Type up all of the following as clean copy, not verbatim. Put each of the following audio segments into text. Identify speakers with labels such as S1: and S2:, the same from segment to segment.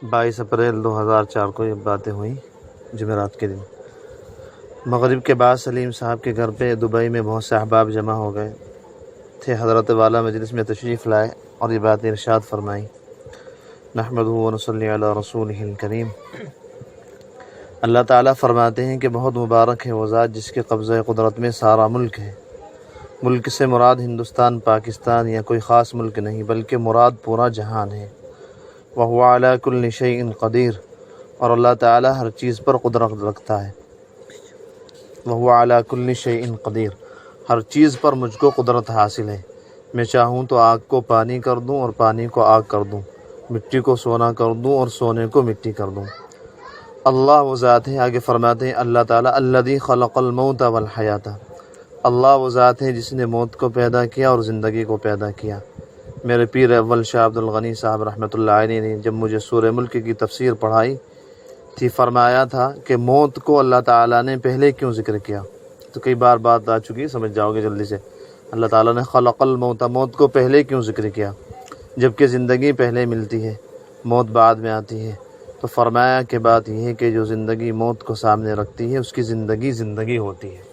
S1: 22 April 2004 کو یہ باتیں ہوئیں، جمعرات کے دن۔ مغرب کے بعد سلیم صاحب کے گھر پہ دبئی میں بہت سے احباب جمع ہو گئے تھے۔ حضرت والا مجلس میں تشریف لائے اور یہ باتیں ارشاد فرمائیں۔ نحمدہ و نصلی علی رسولہ الکریم۔ اللہ تعالیٰ فرماتے ہیں کہ بہت مبارک ہے وہ ذات جس کے قبضہ قدرت میں سارا ملک ہے۔ ملک سے مراد ہندوستان، پاکستان یا کوئی خاص ملک نہیں، بلکہ مراد پورا جہان ہے۔ وَهُوَ عَلَى كُلِّ شَيْءٍ قَدِيرٌ، اور اللہ تعالیٰ ہر چیز پر قدرت رکھتا ہے۔ وَهُوَ عَلَى كُلِّ شَيْءٍ قَدِيرٌ، ہر چیز پر مجھ کو قدرت حاصل ہے۔ میں چاہوں تو آگ کو پانی کر دوں اور پانی کو آگ کر دوں، مٹی کو سونا کر دوں اور سونے کو مٹی کر دوں۔ اللہ وہ ذات ہے، آگے فرماتے ہیں اللہ تعالیٰ الذی خلق الموت والحیات، اللہ وہ ذات ہے جس نے موت کو پیدا کیا اور زندگی کو پیدا کیا۔ میرے پیر اول شاہ عبد الغنی صاحب رحمۃ اللہ علیہ نے جب مجھے سورہ ملک کی تفسیر پڑھائی تھی، فرمایا تھا کہ موت کو اللہ تعالیٰ نے پہلے کیوں ذکر کیا؟ تو کئی بار بات آ چکی، سمجھ جاؤ گے جلدی سے۔ اللہ تعالیٰ نے خلق الموت، موت کو پہلے کیوں ذکر کیا جبکہ زندگی پہلے ملتی ہے، موت بعد میں آتی ہے؟ تو فرمایا کہ بات یہ ہے کہ جو زندگی موت کو سامنے رکھتی ہے اس کی زندگی زندگی ہوتی ہے،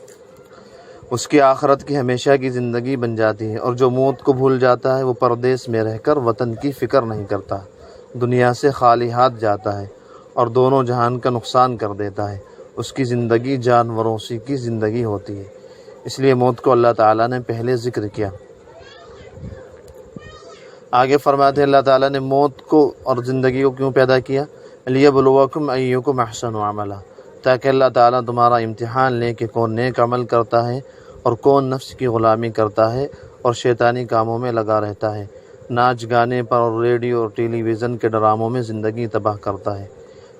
S1: اس کی آخرت کی ہمیشہ کی زندگی بن جاتی ہے، اور جو موت کو بھول جاتا ہے وہ پردیس میں رہ کر وطن کی فکر نہیں کرتا، دنیا سے خالی ہاتھ جاتا ہے اور دونوں جہان کا نقصان کر دیتا ہے، اس کی زندگی جانوروں سی کی زندگی ہوتی ہے۔ اس لیے موت کو اللہ تعالیٰ نے پہلے ذکر کیا۔ آگے فرماتے ہیں اللہ تعالیٰ نے موت کو اور زندگی کو کیوں پیدا کیا؟ لِيَبْلُوَكُمْ أَيُّكُمْ أَحْسَنُ عَمَلًا، تاکہ اللہ تعالیٰ تمہارا امتحان لے کہ کون نیک عمل کرتا ہے اور کون نفس کی غلامی کرتا ہے اور شیطانی کاموں میں لگا رہتا ہے، ناچ گانے پر اور ریڈیو اور ٹیلی ویژن کے ڈراموں میں زندگی تباہ کرتا ہے۔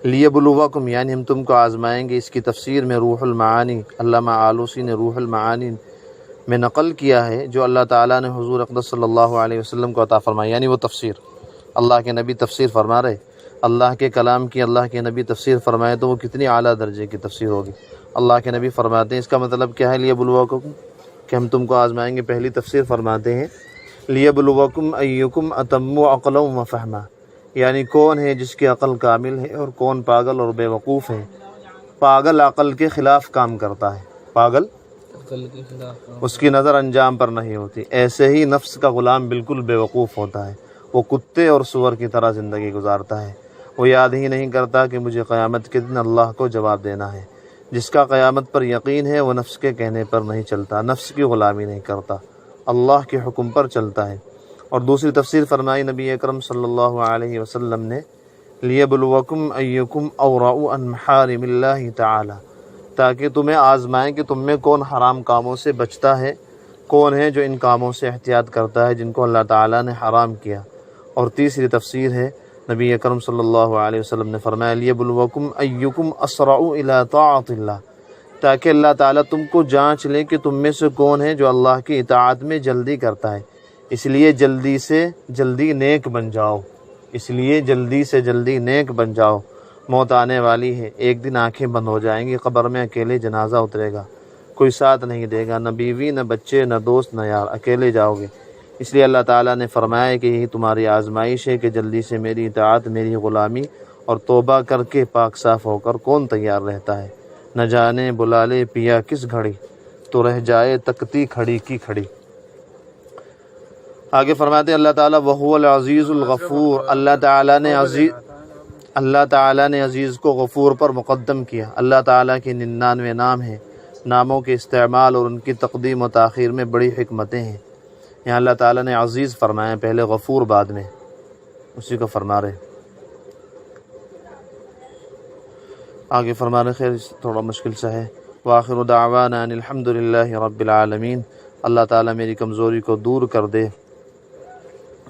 S1: لِيَبْلُوَكُمْ یعنی ہم تم کو آزمائیں گے۔ اس کی تفسیر میں روح المعانی، علامہ آلوسی نے روح المعانی میں نقل کیا ہے جو اللہ تعالیٰ نے حضور اقدس صلی اللہ علیہ وسلم کو عطا فرمائی، یعنی وہ تفسیر اللہ کے نبی تفسیر فرما رہے، اللہ کے کلام کی اللہ کے نبی تفسیر فرمائے تو وہ کتنی اعلیٰ درجے کی تفسیر ہوگی۔ اللہ کے نبی فرماتے ہیں اس کا مطلب کیا ہے لیبلوکم، کہ ہم تم کو آزمائیں گے۔ پہلی تفسیر فرماتے ہیں لیبلوکم ایکم اتم عقلا و فہما، یعنی کون ہے جس کی عقل کامل ہے اور کون پاگل اور بے وقوف ہے۔ پاگل عقل کے خلاف کام کرتا ہے، پاگل اس کی نظر انجام پر نہیں ہوتی، ایسے ہی نفس کا غلام بالکل بے وقوف ہوتا ہے، وہ کتے اور سور کی طرح زندگی گزارتا ہے، وہ یاد ہی نہیں کرتا کہ مجھے قیامت کے دن اللہ کو جواب دینا ہے۔ جس کا قیامت پر یقین ہے وہ نفس کے کہنے پر نہیں چلتا، نفس کی غلامی نہیں کرتا، اللہ کے حکم پر چلتا ہے۔ اور دوسری تفسیر فرمائی نبی اکرم صلی اللہ علیہ وسلم نے لیبلوکم ایکم اورع عن محارم اللہ تعالی، تاکہ تمہیں آزمائیں کہ تم میں کون حرام کاموں سے بچتا ہے، کون ہے جو ان کاموں سے احتیاط کرتا ہے جن کو اللہ تعالیٰ نے حرام کیا۔ اور تیسری تفسیر ہے نبی اکرم صلی اللہ علیہ وسلم نے فرمایا لیبلوکم ایکم اسرع الی طاعت اللہ، تاکہ اللہ تعالیٰ تم کو جانچ لے کہ تم میں سے کون ہے جو اللہ کی اطاعت میں جلدی کرتا ہے۔ اس لیے جلدی سے جلدی نیک بن جاؤ، اس لیے جلدی سے جلدی نیک بن جاؤ۔ موت آنے والی ہے، ایک دن آنکھیں بند ہو جائیں گی، قبر میں اکیلے جنازہ اترے گا، کوئی ساتھ نہیں دے گا، نہ بیوی نہ بچے نہ دوست نہ یار، اکیلے جاؤ گے۔ اس لیے اللہ تعالیٰ نے فرمایا کہ یہی تمہاری آزمائش ہے کہ جلدی سے میری اطاعت، میری غلامی اور توبہ کر کے پاک صاف ہو کر کون تیار رہتا ہے۔ نہ جانے بلا لے پیا کس گھڑی، تو رہ جائے تکتی کھڑی کی کھڑی۔ آگے فرماتے ہیں اللہ تعالیٰ وَهُوَ الْعَزِيزُ الْغَفُورُ، اللہ تعالیٰ نے عزیز کو غفور پر مقدم کیا۔ اللہ تعالیٰ کے 99 نام ہیں، ناموں کے استعمال اور ان کی تقدیم و تاخیر میں بڑی حکمتیں ہیں۔ یہاں اللہ تعالیٰ نے عزیز فرمایا، پہلے غفور بعد میں، اسی کو فرما رہے۔ آگے فرما رہے، خیر تھوڑا مشکل سا ہے۔ وآخر دعوانا ان الحمد للہ رب العالمین، اللہ تعالیٰ میری کمزوری کو دور کر دے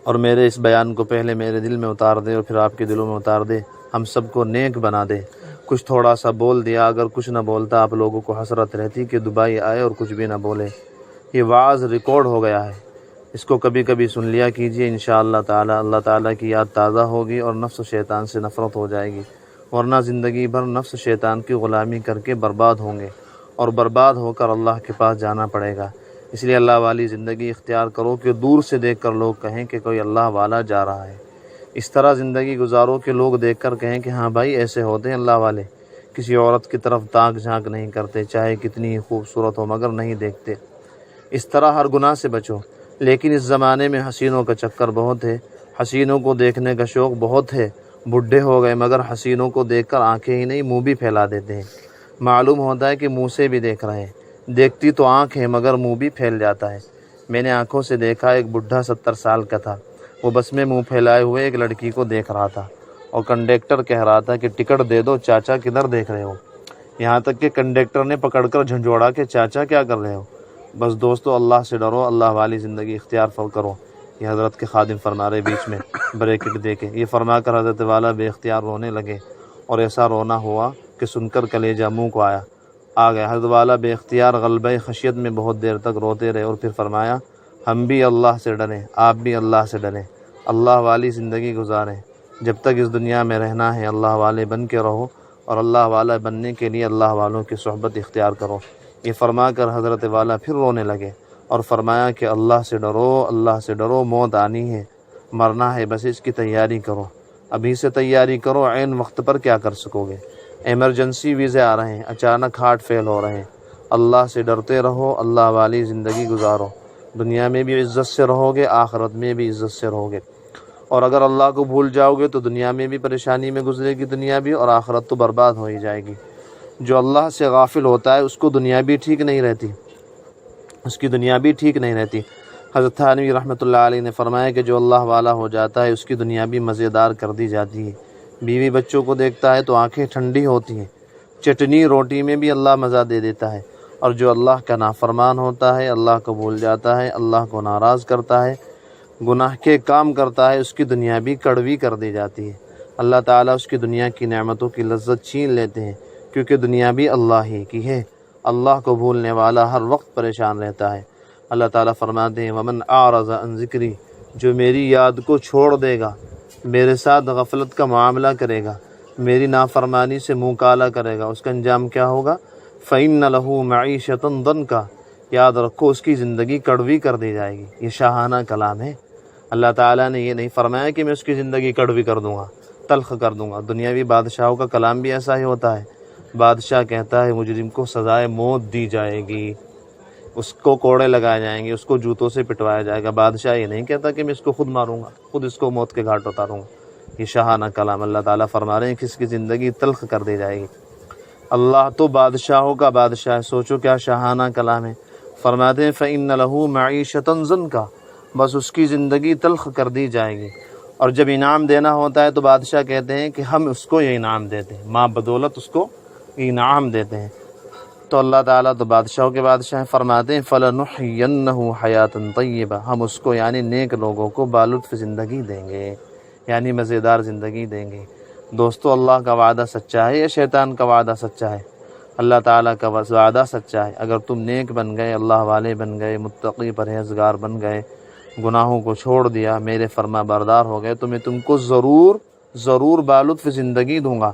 S1: اور میرے اس بیان کو پہلے میرے دل میں اتار دے اور پھر آپ کے دلوں میں اتار دے، ہم سب کو نیک بنا دے۔ کچھ تھوڑا سا بول دیا، اگر کچھ نہ بولتا آپ لوگوں کو حسرت رہتی کہ دبئی آئے اور کچھ بھی نہ بولے۔ یہ وعظ ریکارڈ ہو گیا ہے، اس کو کبھی کبھی سن لیا کیجئے، انشاءاللہ تعالی اللہ تعالیٰ کی یاد تازہ ہوگی اور نفس و شیطان سے نفرت ہو جائے گی، ورنہ زندگی بھر نفس شیطان کی غلامی کر کے برباد ہوں گے اور برباد ہو کر اللہ کے پاس جانا پڑے گا۔ اس لیے اللہ والی زندگی اختیار کرو کہ دور سے دیکھ کر لوگ کہیں کہ کوئی اللہ والا جا رہا ہے۔ اس طرح زندگی گزارو کہ لوگ دیکھ کر کہیں کہ ہاں بھائی ایسے ہوتے ہیں اللہ والے، کسی عورت کی طرف تاک جھانک نہیں کرتے، چاہے کتنی ہی خوبصورت ہو مگر نہیں دیکھتے۔ اس طرح ہر گناہ سے بچو۔ لیکن اس زمانے میں حسینوں کا چکر بہت ہے، حسینوں کو دیکھنے کا شوق بہت ہے، بڈھے ہو گئے مگر حسینوں کو دیکھ کر آنکھیں ہی نہیں منہ بھی پھیلا دیتے ہیں۔ معلوم ہوتا ہے کہ منہ سے بھی دیکھ رہے ہیں، دیکھتی تو آنکھ ہے مگر منہ بھی پھیل جاتا ہے۔ میں نے آنکھوں سے دیکھا، ایک بڈھا 70 سال کا تھا، وہ بس میں منہ پھیلائے ہوئے ایک لڑکی کو دیکھ رہا تھا اور کنڈکٹر کہہ رہا تھا کہ ٹکٹ دے دو چاچا، کدھر دیکھ رہے ہو؟ یہاں تک کہ کنڈکٹر نے پکڑ کر جھنجھوڑا کہ چاچا کیا کر رہے ہو؟ بس دوستو، اللہ سے ڈرو، اللہ والی زندگی اختیار کرو۔ یہ حضرت کے خادم فرما رہے بیچ میں بریکٹ دے کے، یہ فرما کر حضرت والا بے اختیار رونے لگے، اور ایسا رونا ہوا کہ سن کر کلیجہ منہ کو آ گیا۔ حضرت والا بے اختیار غلبہ خشیت میں بہت دیر تک روتے رہے، اور پھر فرمایا ہم بھی اللہ سے ڈریں، آپ بھی اللہ سے ڈریں، اللہ والی زندگی گزاریں۔ جب تک اس دنیا میں رہنا ہے اللہ والے بن کے رہو، اور اللہ والا بننے کے لیے اللہ والوں کی صحبت اختیار کرو۔ یہ فرما کر حضرت والا پھر رونے لگے اور فرمایا کہ اللہ سے ڈرو، اللہ سے ڈرو، موت آنی ہے، مرنا ہے، بس اس کی تیاری کرو، ابھی سے تیاری کرو، عین وقت پر کیا کر سکو گے؟ ایمرجنسی ویزے آ رہے ہیں، اچانک ہارٹ فیل ہو رہے ہیں۔ اللہ سے ڈرتے رہو، اللہ والی زندگی گزارو، دنیا میں بھی عزت سے رہو گے، آخرت میں بھی عزت سے رہو گے۔ اور اگر اللہ کو بھول جاؤ گے تو دنیا میں بھی پریشانی میں گزرے گی دنیا بھی، اور آخرت تو برباد ہو ہی جائے گی۔ جو اللہ سے غافل ہوتا ہے اس کو دنیا بھی ٹھیک نہیں رہتی، اس کی دنیا بھی ٹھیک نہیں رہتی۔ حضرت تھانوی رحمۃ اللہ علیہ نے فرمایا کہ جو اللہ والا ہو جاتا ہے اس کی دنیا بھی مزیدار کر دی جاتی ہے۔ بیوی بچوں کو دیکھتا ہے تو آنکھیں ٹھنڈی ہوتی ہیں، چٹنی روٹی میں بھی اللہ مزہ دے دیتا ہے۔ اور جو اللہ کا نافرمان ہوتا ہے، اللہ کو بھول جاتا ہے، اللہ کو ناراض کرتا ہے، گناہ کے کام کرتا ہے، اس کی دنیا بھی کڑوی کر دی جاتی ہے۔ اللہ تعالیٰ اس کی دنیا کی نعمتوں کی لذت چھین لیتے ہیں، کیونکہ دنیا بھی اللہ ہی کی ہے۔ اللہ کو بھولنے والا ہر وقت پریشان رہتا ہے۔ اللہ تعالیٰ فرماتے ہیں وَمَنْ أَعْرَضَ عَنْ ذِكْرِي، جو میری یاد کو چھوڑ دے گا، میرے ساتھ غفلت کا معاملہ کرے گا، میری نافرمانی سے منہ کالا کرے گا، اس کا انجام کیا ہوگا؟ فَإِنَّ لَهُ مَعِيشَةً ضَنْكَ، یاد رکھو اس کی زندگی کڑوی کر دی جائے گی۔ یہ شاہانہ کلام ہے۔ اللہ تعالیٰ نے یہ نہیں فرمایا کہ میں اس کی زندگی کڑوی کر دوں گا، تلخ کر دوں گا۔ دنیاوی بادشاہوں کا کلام بھی ایسا ہی ہوتا ہے۔ بادشاہ کہتا ہے مجرم کو سزائے موت دی جائے گی، اس کو کوڑے لگائے جائیں گے، اس کو جوتوں سے پٹوایا جائے گا۔ بادشاہ یہ نہیں کہتا کہ میں اس کو خود ماروں گا، خود اس کو موت کے گھاٹ اتاروں گا۔ یہ شاہانہ کلام اللہ تعالیٰ فرما رہے ہیں کہ اس کی زندگی تلخ کر دی جائے گی۔ اللہ تو بادشاہوں کا بادشاہ ہے، سوچو کیا شاہانہ کلام ہے۔ فرماتے ہیں فَإِنَّ لَهُ مَعِيشَةً ضَنْكَ، بس اس کی زندگی تلخ کر دی جائے گی۔ اور جب انعام دینا ہوتا ہے تو بادشاہ کہتے ہیں کہ ہم اس کو یہ انعام دیتے ہیں، ماں بدولت اس کو انعام دیتے ہیں۔ تو اللہ تعالیٰ تو بادشاہوں کے بادشاہ فرماتے ہیں فَلَنُحْيِيَنَّهُ حَيَاةً طَيِّبَةً، ہم اس کو یعنی نیک لوگوں کو بالطف زندگی دیں گے، یعنی مزیدار زندگی دیں گے۔ دوستو، اللہ کا وعدہ سچا ہے یا شیطان کا وعدہ سچا ہے؟ اللہ تعالیٰ کا وعدہ سچا ہے۔ اگر تم نیک بن گئے، اللہ والے بن گئے، متقی پرہیزگار بن گئے، گناہوں کو چھوڑ دیا، میرے فرما بردار ہو گئے، تو میں تم کو ضرور بالطف زندگی دوں گا۔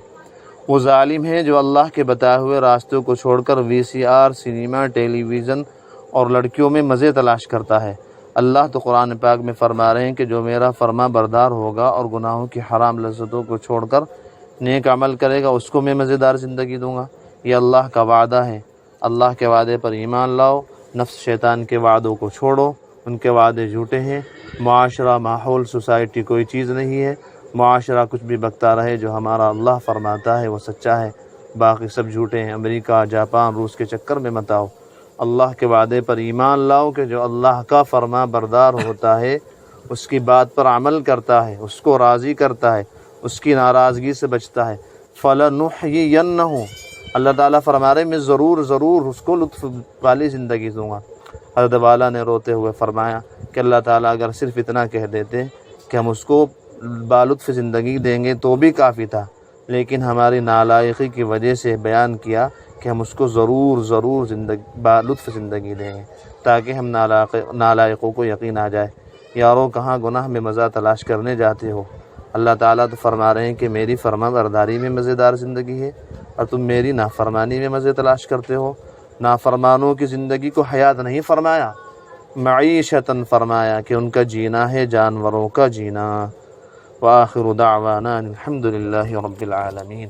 S1: وہ ظالم ہے جو اللہ کے بتائے ہوئے راستوں کو چھوڑ کر VCR، سینما، ٹیلی ویژن اور لڑکیوں میں مزے تلاش کرتا ہے۔ اللہ تو قرآن پاک میں فرما رہے ہیں کہ جو میرا فرما بردار ہوگا اور گناہوں کی حرام لذتوں کو چھوڑ کر نیک عمل کرے گا، اس کو میں مزیدار زندگی دوں گا۔ یہ اللہ کا وعدہ ہے۔ اللہ کے وعدے پر ایمان لاؤ، نفس شیطان کے وعدوں کو چھوڑو، ان کے وعدے جھوٹے ہیں۔ معاشرہ، ماحول، سوسائٹی کوئی چیز نہیں ہے۔ معاشرہ کچھ بھی بکتا رہے، جو ہمارا اللہ فرماتا ہے وہ سچا ہے، باقی سب جھوٹے ہیں۔ امریکہ، جاپان، روس کے چکر میں مت آؤ۔ اللہ کے وعدے پر ایمان لاؤ کہ جو اللہ کا فرما بردار ہوتا ہے، اس کی بات پر عمل کرتا ہے، اس کو راضی کرتا ہے، اس کی ناراضگی سے بچتا ہے۔ فَلَنُحْيِيَنَّهُ، اللہ تعالیٰ فرما رہے ہیں میں ضرور اس کو لطف والی زندگی دوں گا۔ حضرت والا نے روتے ہوئے فرمایا کہ اللہ تعالیٰ اگر صرف اتنا کہہ دیتے کہ ہم اس کو بالطف زندگی دیں گے تو بھی کافی تھا، لیکن ہماری نالائقی کی وجہ سے بیان کیا کہ ہم اس کو ضرور بالطف زندگی دیں گے، تاکہ ہم نالائقوں کو یقین آ جائے۔ یارو، کہاں گناہ میں مزہ تلاش کرنے جاتے ہو؟ اللہ تعالیٰ تو فرما رہے ہیں کہ میری فرما برداری میں مزیدار زندگی ہے، اور تم میری نافرمانی میں مزے تلاش کرتے ہو۔ نافرمانوں کی زندگی کو حیات نہیں فرمایا، معیشتاً فرمایا کہ ان کا جینا ہے جانوروں کا جینا۔ وآخر دعوانا الحمد للہ رب العالمین.